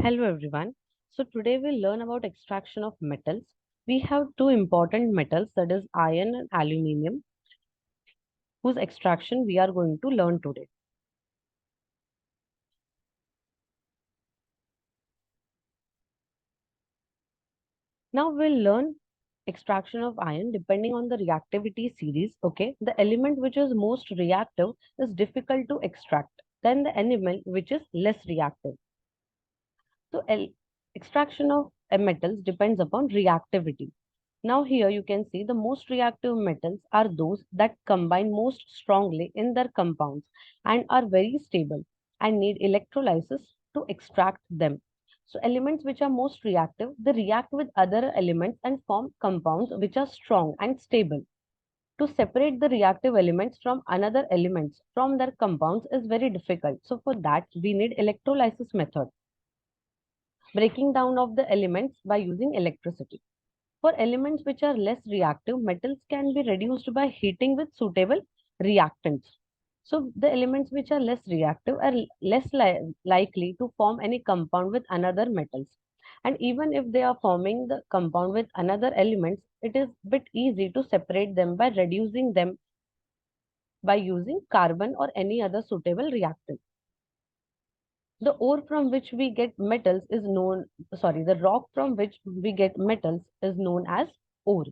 Hello everyone. So today we'll learn about extraction of metals. We have two important metals, that is iron and aluminium, whose extraction we are going to learn today. Now we'll learn extraction of iron depending on the reactivity series. Okay, the element which is most reactive is difficult to extract than the element which is less reactive. So extraction of metals depends upon reactivity. Now here you can see the most reactive metals are those that combine most strongly in their compounds and are very stable and need electrolysis to extract them. So elements which are most reactive, they react with other elements and form compounds which are strong and stable. To separate the reactive elements from another elements from their compounds is very difficult. So for that we need electrolysis method, breaking down of the elements by using electricity. For elements which are less reactive, metals can be reduced by heating with suitable reactants. So the elements which are less reactive are less likely to form any compound with another metals. And even if they are forming the compound with another elements, it is bit easy to separate them by reducing them by using carbon or any other suitable reactant. The ore from which we get metals is known, sorry, the rock from which we get metals is known as ore.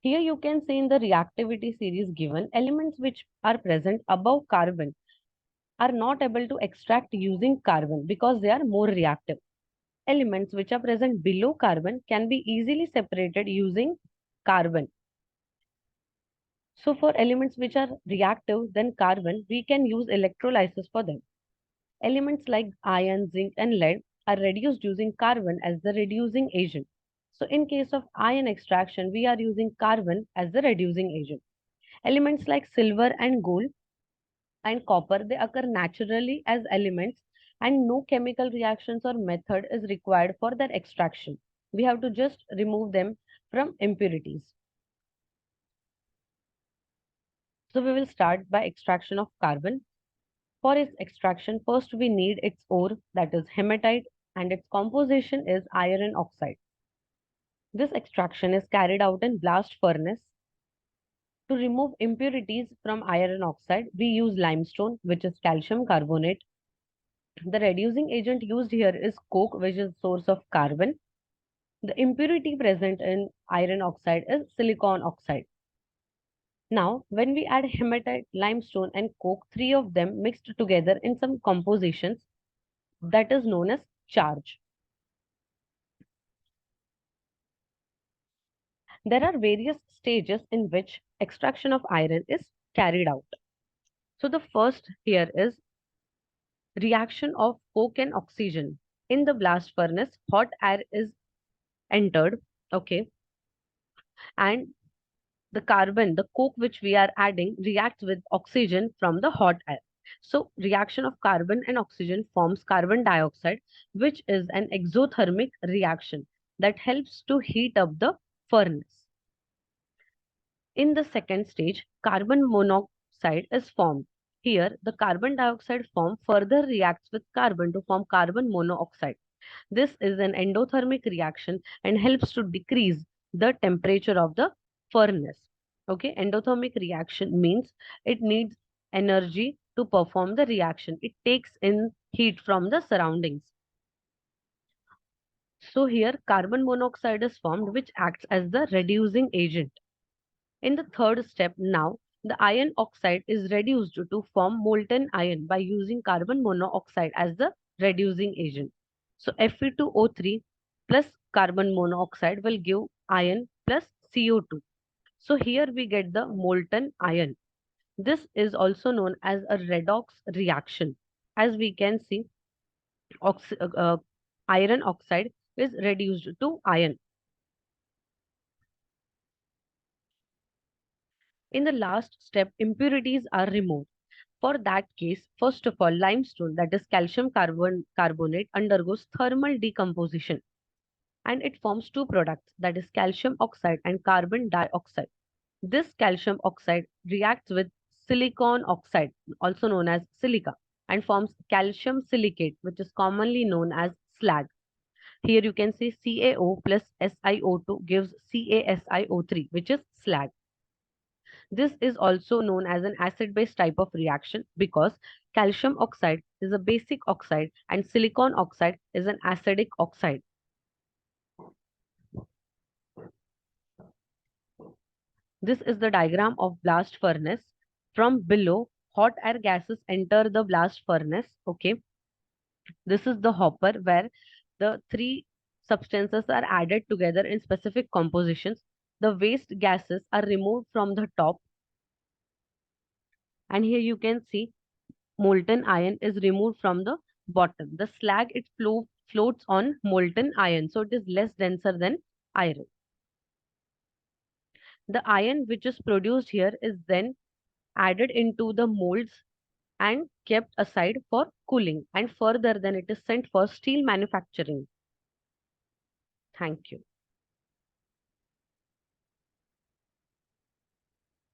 Here you can see in the reactivity series given, elements which are present above carbon are not able to extract using carbon because they are more reactive. Elements which are present below carbon can be easily separated using carbon. So for elements which are reactive than carbon, we can use electrolysis for them. Elements like iron, zinc and lead are reduced using carbon as the reducing agent. So in case of iron extraction, we are using carbon as the reducing agent. Elements like silver and gold and copper, they occur naturally as elements and no chemical reactions or method is required for their extraction. We have to just remove them from impurities. So we will start by extraction of carbon. For its extraction, first we need its ore, that is hematite, and its composition is iron oxide. This extraction is carried out in blast furnace. To remove impurities from iron oxide, we use limestone, which is calcium carbonate. The reducing agent used here is coke, which is source of carbon. The impurity present in iron oxide is silicon oxide. Now, when we add hematite, limestone and coke, three of them mixed together in some compositions, that is known as charge. There are various stages in which extraction of iron is carried out. So the first here is reaction of coke and oxygen. In the blast furnace, hot air is entered, okay, and the carbon, the coke which we are adding reacts with oxygen from the hot air. So reaction of carbon and oxygen forms carbon dioxide, which is an exothermic reaction that helps to heat up the furnace. In the second stage, carbon monoxide is formed. Here, the carbon dioxide form further reacts with carbon to form carbon monoxide. This is an endothermic reaction and helps to decrease the temperature of the furnace. Okay, endothermic reaction means it needs energy to perform the reaction. It takes in heat from the surroundings. So here carbon monoxide is formed, which acts as the reducing agent. In the third step now, the iron oxide is reduced to form molten iron by using carbon monoxide as the reducing agent. So Fe2O3 plus carbon monoxide will give iron plus CO2. So here we get the molten iron. This is also known as a redox reaction. As we can see, iron oxide is reduced to iron. In the last step, impurities are removed. For that case, first of all, limestone, that is calcium carbonate, undergoes thermal decomposition and it forms two products, that is calcium oxide and carbon dioxide. This calcium oxide reacts with silicon oxide, also known as silica. and forms calcium silicate, which is commonly known as slag. Here you can see CaO plus SiO2 gives CaSiO3, which is slag. This is also known as an acid-base type of reaction because calcium oxide is a basic oxide and silicon oxide is an acidic oxide. This is the diagram of blast furnace. From below, hot air gases enter the blast furnace. Okay, this is the hopper where the three substances are added together in specific compositions. The waste gases are removed from the top, and here you can see molten iron is removed from the bottom. The slag it floats on molten iron, so it is less denser than iron. The iron which is produced here is then added into the molds and kept aside for cooling, and further then it is sent for steel manufacturing. Thank you.